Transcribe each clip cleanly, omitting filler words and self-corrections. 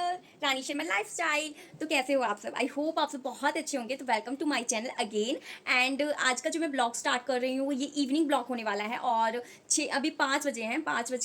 Channel रानी Sharma lifestyle. तो कैसे हो आप सब? आई होप आप सब बहुत अच्छे होंगे। तो welcome to my channel again. And आज का जो मैं ब्लॉग स्टार्ट कर रही हूँ वो ये इवनिंग ब्लॉग होने वाला है। और अभी 5 बजे हैं, 5 बज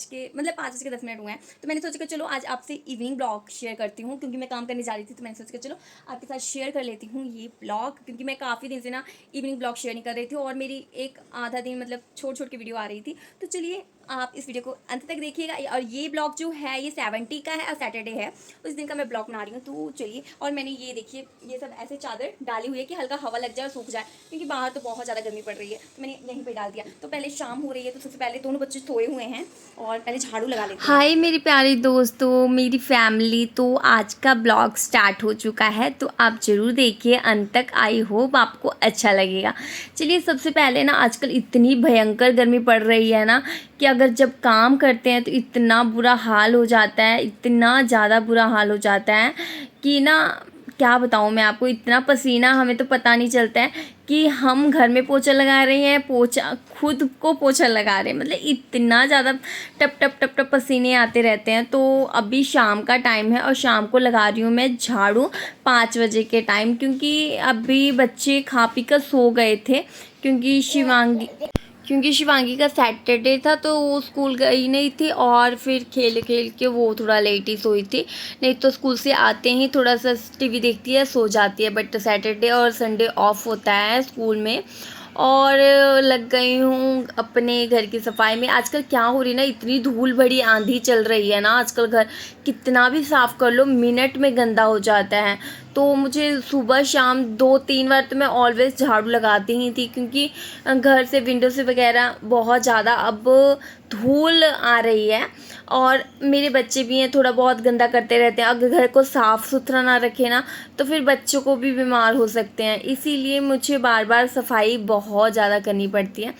के मतलब 5 बज के 10 मिनट हुए हैं। तो मैंने सोचा कि चलो आज आपसे इवनिंग ब्लॉग शेयर करती हूँ, क्योंकि मैं काम करने जा रही थी। तो मैंने सोचा कि चलो आपके साथ शेयर कर लेती हूँ ये ब्लॉग, क्योंकि मैं काफ़ी दिन से ना इवनिंग ब्लॉग शेयर नहीं कर रही थी और मेरी एक आधा दिन मतलब छोट छोट की वीडियो आ रही थी। तो चलिए आप इस वीडियो को अंत तक देखिएगा। और ये ब्लॉग जो है ये 70 का है और सैटरडे है, उस दिन का मैं ब्लॉग बना रही हूँ। तो चलिए, और मैंने ये देखिए ये सब ऐसे चादर डाली हुई है कि हल्का हवा लग जाए और सूख जाए, क्योंकि बाहर तो बहुत ज़्यादा गर्मी पड़ रही है। तो मैंने यहीं पे डाल दिया। तो पहले शाम हो रही है, तो सबसे पहले दोनों बच्चे सोए हुए हैं और पहले झाड़ू लगा लेते हैं। हाय मेरे प्यारे दोस्तों, मेरी फैमिली, तो आज का ब्लॉग स्टार्ट हो चुका है, तो आप ज़रूर देखिए अंत तक। आई होप आपको अच्छा लगेगा। चलिए, सबसे पहले ना आजकल इतनी भयंकर गर्मी पड़ रही है ना कि अगर जब काम करते हैं तो इतना बुरा हाल हो जाता है, इतना ज़्यादा बुरा हाल हो जाता है कि ना क्या बताऊँ मैं आपको। इतना पसीना, हमें तो पता नहीं चलता है कि हम घर में पोछा लगा रहे हैं, पोछा खुद को पोछा लगा रहे हैं। मतलब इतना ज़्यादा टप टप टप टप पसीने आते रहते हैं। तो अभी शाम का टाइम है और शाम को लगा रही हूँ मैं झाड़ू 5 बजे के टाइम, क्योंकि अभी बच्चे खा पी कर सो गए थे। क्योंकि शिवांगी का सैटरडे था, तो वो स्कूल गई नहीं थी और फिर खेल खेल के वो थोड़ा लेट ही सोई थी। नहीं तो स्कूल से आते ही थोड़ा सा टीवी देखती है, सो जाती है। बट सैटरडे और संडे ऑफ होता है स्कूल में। और लग गई हूँ अपने घर की सफाई में। आजकल क्या हो रही है ना, इतनी धूल भरी आंधी चल रही है ना आजकल, घर कितना भी साफ़ कर लो मिनट में गंदा हो जाता है। तो मुझे सुबह शाम 2-3 बार तो मैं ऑलवेज़ झाड़ू लगाती ही थी, क्योंकि घर से विंडो से वगैरह बहुत ज़्यादा अब धूल आ रही है। और मेरे बच्चे भी हैं, थोड़ा बहुत गंदा करते रहते हैं। अगर घर को साफ़ सुथरा ना रखें ना तो फिर बच्चों को भी बीमार हो सकते हैं। इसीलिए मुझे बार बार सफाई बहुत ज़्यादा करनी पड़ती है।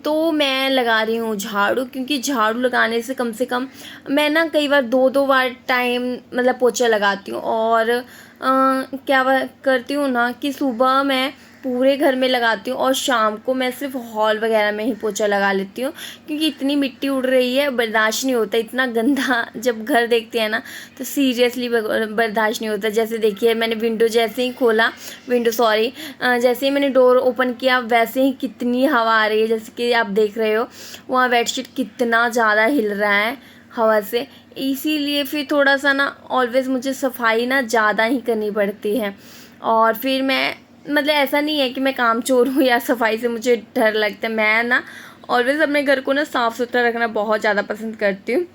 तो मैं लगा रही हूँ झाड़ू, क्योंकि झाड़ू लगाने से कम मैं ना कई बार 2-2 बार टाइम मतलब पोछा लगाती हूँ। और क्या करती हूँ ना कि सुबह मैं पूरे घर में लगाती हूँ और शाम को मैं सिर्फ हॉल वगैरह में ही पोछा लगा लेती हूँ, क्योंकि इतनी मिट्टी उड़ रही है, बर्दाश्त नहीं होता इतना गंदा। जब घर देखते हैं ना तो सीरियसली बर्दाश्त नहीं होता। जैसे देखिए, मैंने विंडो जैसे ही खोला, जैसे ही मैंने डोर ओपन किया वैसे ही कितनी हवा आ रही है। जैसे कि आप देख रहे हो वहाँ बेडशीट कितना ज़्यादा हिल रहा है हवा से। इसीलिए फिर थोड़ा सा ना ऑलवेज़ मुझे सफाई ना ज़्यादा ही करनी पड़ती है। और फिर मैं मतलब ऐसा नहीं है कि मैं कामचोर हूँ या सफाई से मुझे डर लगता है। मैं ना ऑलवेज़ अपने घर को ना साफ़ सुथरा रखना बहुत ज़्यादा पसंद करती हूँ।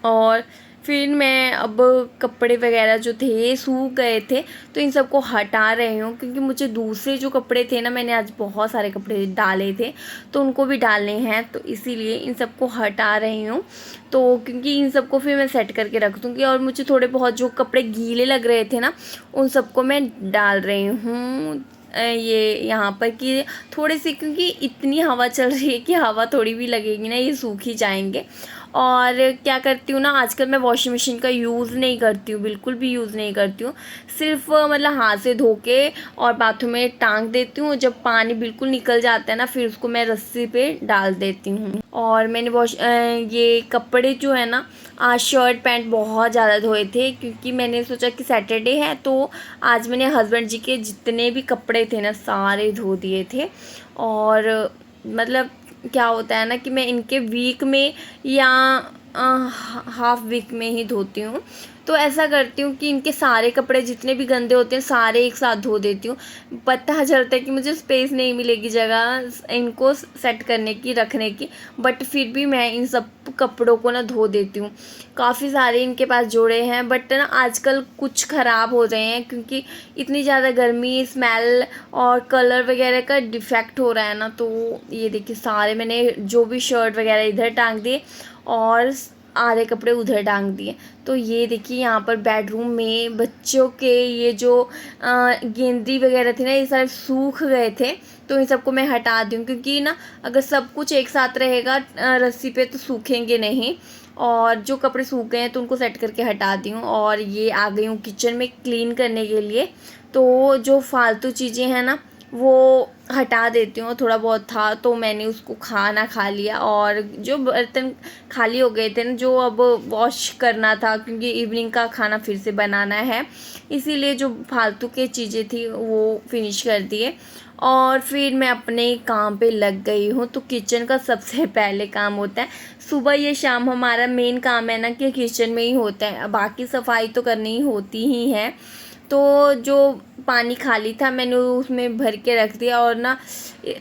और फिर मैं अब कपड़े वगैरह जो थे सूख गए थे, तो इन सबको हटा रही हूँ, क्योंकि मुझे दूसरे जो कपड़े थे ना, मैंने आज बहुत सारे कपड़े डाले थे तो उनको भी डालने हैं, तो इसीलिए इन सबको हटा रही हूँ। तो क्योंकि इन सबको फिर मैं सेट करके रख दूँगी। और मुझे थोड़े बहुत जो कपड़े गीले लग रहे थे ना उन सबको मैं डाल रही हूँ ये यहाँ पर, कि थोड़े से, क्योंकि इतनी हवा चल रही है कि हवा थोड़ी भी लगेगी ना ये सूख ही जाएंगे। और क्या करती हूँ ना, आजकल मैं वॉशिंग मशीन का यूज़ नहीं करती हूँ, बिल्कुल भी यूज़ नहीं करती हूँ। सिर्फ मतलब हाथ से धो के और बाथरूम में टांग देती हूँ। जब पानी बिल्कुल निकल जाता है ना फिर उसको मैं रस्सी पे डाल देती हूँ। और मैंने ये कपड़े जो है ना, आज शर्ट पैंट बहुत ज़्यादा धोए थे, क्योंकि मैंने सोचा कि सैटरडे है, तो आज मैंने हस्बैंड जी के जितने भी कपड़े थे ना सारे धो दिए थे। और मतलब क्या होता है ना कि मैं इनके वीक में या हाफ वीक में ही धोती हूँ। तो ऐसा करती हूँ कि इनके सारे कपड़े जितने भी गंदे होते हैं सारे एक साथ धो देती हूँ। पता चलता है कि मुझे स्पेस नहीं मिलेगी जगह इनको सेट करने की, रखने की, बट फिर भी मैं इन सब कपड़ों को ना धो देती हूँ। काफ़ी सारे इनके पास जोड़े हैं, बट ना आजकल कुछ ख़राब हो रहे हैं, क्योंकि इतनी ज़्यादा गर्मी, स्मेल और कलर वगैरह का डिफेक्ट हो रहा है ना। तो ये देखिए सारे मैंने जो भी शर्ट वगैरह इधर टांग दिए और आधे कपड़े उधर टांग दिए। तो ये देखिए यहाँ पर बेडरूम में बच्चों के ये जो गेंदी वगैरह थे ना ये सारे सूख गए थे, तो इन सबको मैं हटा दूँ, क्योंकि ना अगर सब कुछ एक साथ रहेगा रस्सी पे तो सूखेंगे नहीं। और जो कपड़े सूख गए हैं तो उनको सेट करके हटा दी हूँ। और ये आ गई हूँ किचन में क्लीन करने के लिए। तो जो फालतू चीज़ें हैं ना वो हटा देती हूँ। थोड़ा बहुत था तो मैंने उसको खाना खा लिया, और जो बर्तन खाली हो गए थे ना, जो अब वॉश करना था क्योंकि इवनिंग का खाना फिर से बनाना है, इसीलिए जो फालतू की चीज़ें थी वो फिनिश कर दिए और फिर मैं अपने काम पे लग गई हूँ। तो किचन का सबसे पहले काम होता है सुबह या शाम, हमारा मेन काम है ना कि किचन में ही होता है, बाकी सफाई तो करनी ही होती ही है। तो जो पानी खाली था मैंने उसमें भर के रख दिया, और ना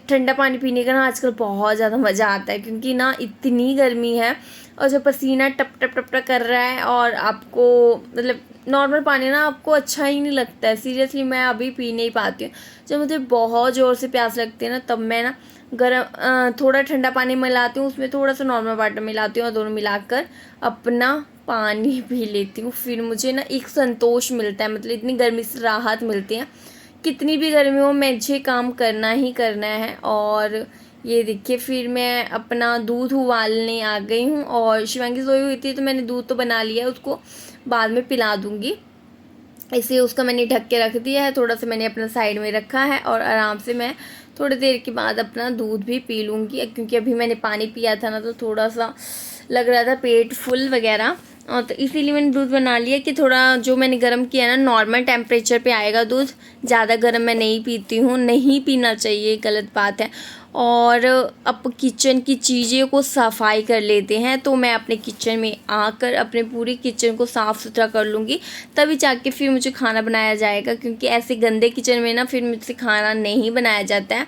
ठंडा पानी पीने का ना आजकल बहुत ज़्यादा मज़ा आता है क्योंकि ना इतनी गर्मी है और जो पसीना टप टप टप टप कर रहा है, और आपको मतलब नॉर्मल पानी ना आपको अच्छा ही नहीं लगता है। सीरियसली मैं अभी पी नहीं पाती हूँ। जब मुझे बहुत ज़ोर से प्यास लगती है ना तब मैं ना थोड़ा ठंडा पानी मिलाती हूँ, उसमें थोड़ा सा नॉर्मल वाटर मिलाती हूँ और दोनों मिलाकर अपना पानी पी लेती हूँ। फिर मुझे ना एक संतोष मिलता है, मतलब इतनी गर्मी से राहत मिलती है। कितनी भी गर्मी हो मुझे काम करना ही करना है। और ये देखिए फिर मैं अपना दूध उबालने आ गई हूँ, और शिवांगी सोई हुई थी तो मैंने दूध तो बना लिया, उसको बाद में पिला दूँगी, इसलिए उसका मैंने ढक के रख दिया है। थोड़ा सा मैंने अपना साइड में रखा है और आराम से मैं थोड़ी देर के बाद अपना दूध भी पी लूँगी, क्योंकि अभी मैंने पानी पिया था ना तो थोड़ा सा लग रहा था पेट फुल वगैरह। तो इसीलिए मैंने दूध बना लिया कि थोड़ा जो मैंने गर्म किया ना नॉर्मल टेम्परेचर पे आएगा दूध। ज़्यादा गर्म मैं नहीं पीती हूँ, नहीं पीना चाहिए, गलत बात है। और अब किचन की चीज़ें को सफाई कर लेते हैं। तो मैं अपने किचन में आकर अपने पूरी किचन को साफ़ सुथरा कर लूँगी, तभी जाके फिर मुझे खाना बनाया जाएगा, क्योंकि ऐसे गंदे किचन में ना फिर मुझसे खाना नहीं बनाया जाता है।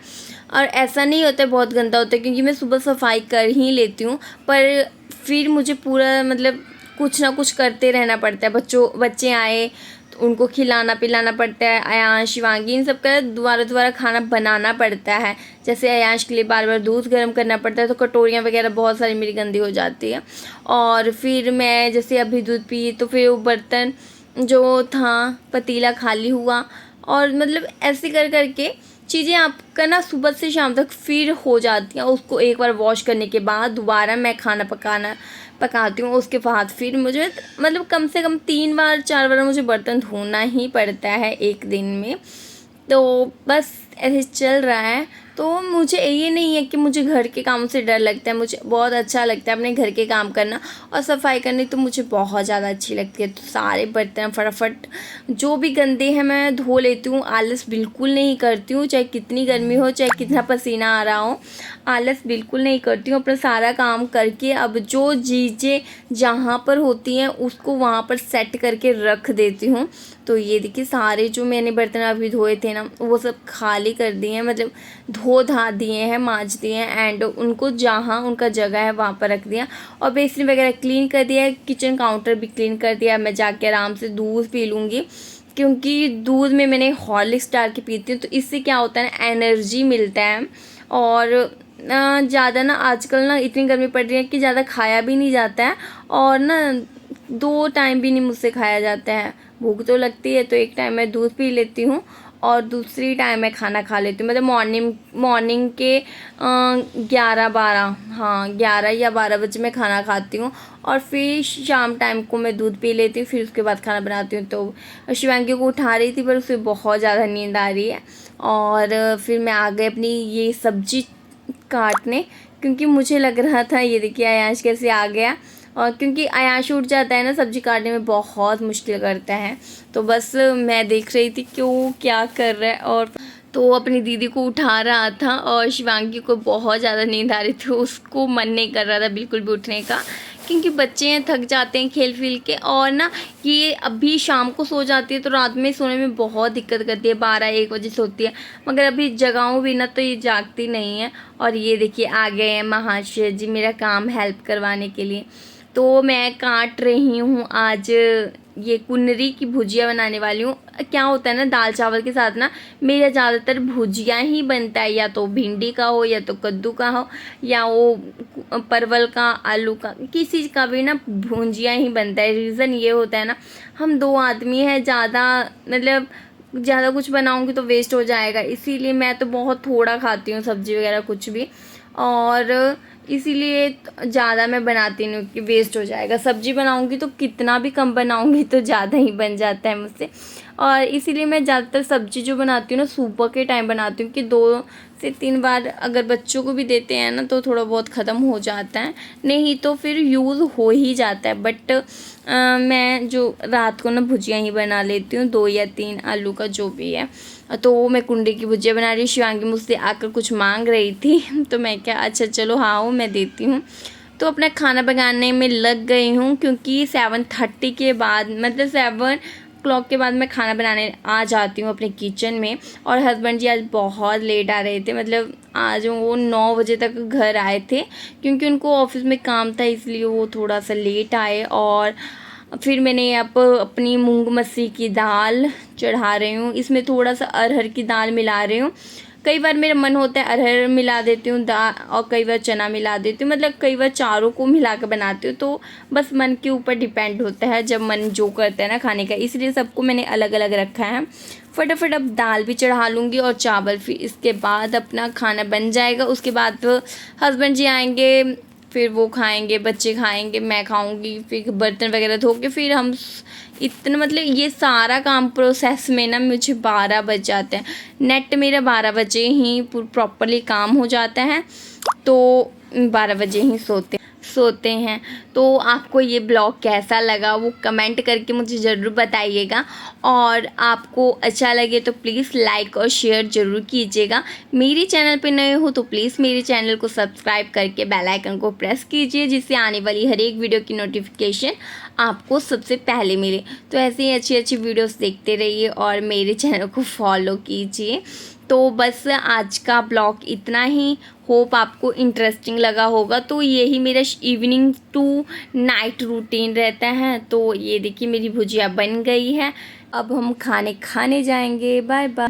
और ऐसा नहीं होता है बहुत गंदा होता है, क्योंकि मैं सुबह सफाई कर ही लेती हूँ, पर फिर मुझे पूरा मतलब कुछ ना कुछ करते रहना पड़ता है। बच्चे आए तो उनको खिलाना पिलाना पड़ता है, अयांश शिवांगी इन सब का दोबारा दोबारा खाना बनाना पड़ता है। जैसे अयांश के लिए बार बार दूध गर्म करना पड़ता है, तो कटोरियाँ वगैरह बहुत सारी मेरी गंदी हो जाती है। और फिर मैं जैसे अभी दूध पी तो फिर वो बर्तन जो था पतीला खाली हुआ, और मतलब ऐसे कर करके चीज़ें आपका ना सुबह से शाम तक फिर हो जाती हैं। उसको एक बार वॉश करने के बाद दोबारा मैं खाना पकाती हूँ। उसके बाद फिर मुझे मतलब कम से कम 3 बार 4 बार मुझे बर्तन धोना ही पड़ता है एक दिन में। तो बस ऐसे चल रहा है। तो मुझे ये नहीं है कि मुझे घर के कामों से डर लगता है, मुझे बहुत अच्छा लगता है अपने घर के काम करना, और सफाई करनी तो मुझे बहुत ज़्यादा अच्छी लगती है। तो सारे बर्तन फटाफट जो भी गंदे हैं मैं धो लेती हूँ, आलस बिल्कुल नहीं करती हूँ, चाहे कितनी गर्मी हो, चाहे कितना पसीना आ रहा हो, आलस बिल्कुल नहीं करती हूँ। अपना सारा काम करके अब जो चीज़ें जहाँ पर होती हैं उसको वहाँ पर सेट करके रख देती हूँ। तो ये देखिए सारे जो मैंने बर्तन अभी धोए थे ना वो सब खाली कर दिए हैं, मतलब धो धा दिए हैं, मांज दिए हैं, एंड उनको जहाँ उनका जगह है वहाँ पर रख दिया, और बेसिन वगैरह क्लीन कर दिया है, किचन काउंटर भी क्लीन कर दिया। मैं जाके आराम से दूध पी लूँगी, क्योंकि दूध में मैंने हॉर्लिक्स डाल के पीती हूँ, तो इससे क्या होता है ना एनर्जी मिलता है। और ज़्यादा ना आजकल ना इतनी गर्मी पड़ रही है कि ज़्यादा खाया भी नहीं जाता है, और ना 2 टाइम भी नहीं मुझसे खाया जाता है। भूख तो लगती है तो एक टाइम मैं दूध पी लेती हूँ और दूसरी टाइम मैं खाना खा लेती हूँ। मतलब मॉर्निंग के 11-12, हाँ 11 या 12 बजे मैं खाना खाती हूँ, और फिर शाम टाइम को मैं दूध पी लेती हूँ, फिर उसके बाद खाना बनाती हूँ। तो शिवांगी को उठा रही थी पर उसे बहुत ज़्यादा नींद आ रही है, और फिर मैं आ गई अपनी ये सब्जी काटने, क्योंकि मुझे लग रहा था ये देखिए अयांश कैसे आ गया, और क्योंकि अयांश उठ जाता है ना सब्जी काटने में बहुत मुश्किल करता है। तो बस मैं देख रही थी कि वो क्या कर रहा है, और तो अपनी दीदी को उठा रहा था, और शिवांगी को बहुत ज़्यादा नींद आ रही थी, उसको मन नहीं कर रहा था बिल्कुल भी उठने का, क्योंकि बच्चे हैं थक जाते हैं खेल फिल के, और ना ये अभी शाम को सो जाती है तो रात में सोने में बहुत दिक्कत करती है, 12-1 बजे सोती है, मगर अभी जगाऊँ भी ना तो ये जागती नहीं है। और ये देखिए आ गए हैं महाशय जी मेरा काम हेल्प करवाने के लिए। तो मैं काट रही हूँ आज ये कुनरी की भुजिया बनाने वाली हूँ। क्या होता है ना दाल चावल के साथ ना मेरा ज़्यादातर भुजिया ही बनता है, या तो भिंडी का हो या तो कद्दू का हो या वो परवल का आलू का, किसी का भी ना भुजिया ही बनता है। रीज़न ये होता है ना हम 2 आदमी हैं, ज़्यादा मतलब ज़्यादा कुछ बनाऊंगी तो वेस्ट हो जाएगा, इसीलिए मैं तो बहुत थोड़ा खाती हूँ सब्ज़ी वगैरह कुछ भी। और इसीलिए ज़्यादा मैं बनाती नहीं हूँ कि वेस्ट हो जाएगा। सब्ज़ी बनाऊँगी तो कितना भी कम बनाऊँगी तो ज़्यादा ही बन जाता है मुझसे, और इसीलिए मैं ज़्यादातर सब्ज़ी जो बनाती हूँ ना सुबह के टाइम बनाती हूँ कि 2 से 3 बार अगर बच्चों को भी देते हैं ना तो थोड़ा बहुत ख़त्म हो जाता है, नहीं तो फिर यूज़ हो ही जाता है। बट मैं जो रात को ना भुजिया ही बना लेती हूँ, 2 या 3 आलू का जो भी है। तो मैं कुंडे की भुजिया बना रही हूँ। शिवांगी मुझसे आकर कुछ मांग रही थी तो मैं क्या अच्छा चलो हाँ वो मैं देती हूँ। तो अपना खाना पकाने में लग गई हूँ क्योंकि 7:30 के बाद मतलब 7 o'clock के बाद मैं खाना बनाने आ जाती हूँ अपने किचन में। और हस्बैंड जी आज बहुत लेट आ रहे थे, मतलब आज वो 9 बजे तक घर आए थे क्योंकि उनको ऑफिस में काम था, इसलिए वो थोड़ा सा लेट आए। और फिर मैंने यहाँ पर अपनी मूंग मसूर की दाल चढ़ा रही हूँ, इसमें थोड़ा सा अरहर की दाल मिला रही हूँ। कई बार मेरा मन होता है अरहर मिला देती हूँ दाल, और कई बार चना मिला देती हूँ, मतलब कई बार चारों को मिला कर बनाती हूँ। तो बस मन के ऊपर डिपेंड होता है जब मन जो करता है ना खाने का, इसलिए सबको मैंने अलग अलग रखा है। फटाफट अब दाल भी चढ़ा लूँगी और चावल, फिर इसके बाद अपना खाना बन जाएगा। उसके बाद हस्बैंड जी आएंगे, फिर वो खाएंगे, बच्चे खाएंगे, मैं खाऊंगी, फिर बर्तन वगैरह धो के फिर हम इतना मतलब ये सारा काम प्रोसेस में ना मुझे 12 बज जाते हैं। नेट मेरा 12 बजे ही प्रॉपरली काम हो जाता है, तो 12 बजे ही सोते हैं। तो आपको ये ब्लॉग कैसा लगा वो कमेंट करके मुझे ज़रूर बताइएगा, और आपको अच्छा लगे तो प्लीज़ लाइक और शेयर ज़रूर कीजिएगा। मेरे चैनल पे नए हो तो प्लीज़ मेरे चैनल को सब्सक्राइब करके बेल आइकन को प्रेस कीजिए, जिससे आने वाली हर एक वीडियो की नोटिफिकेशन आपको सबसे पहले मिले। तो ऐसे ही अच्छी अच्छी वीडियोस देखते रहिए और मेरे चैनल को फॉलो कीजिए। तो बस आज का ब्लॉग इतना ही, होप आपको इंटरेस्टिंग लगा होगा। तो यही मेरा इवनिंग टू नाइट रूटीन रहता है। तो ये देखिए मेरी भुजिया बन गई है, अब हम खाने जाएंगे। Bye bye.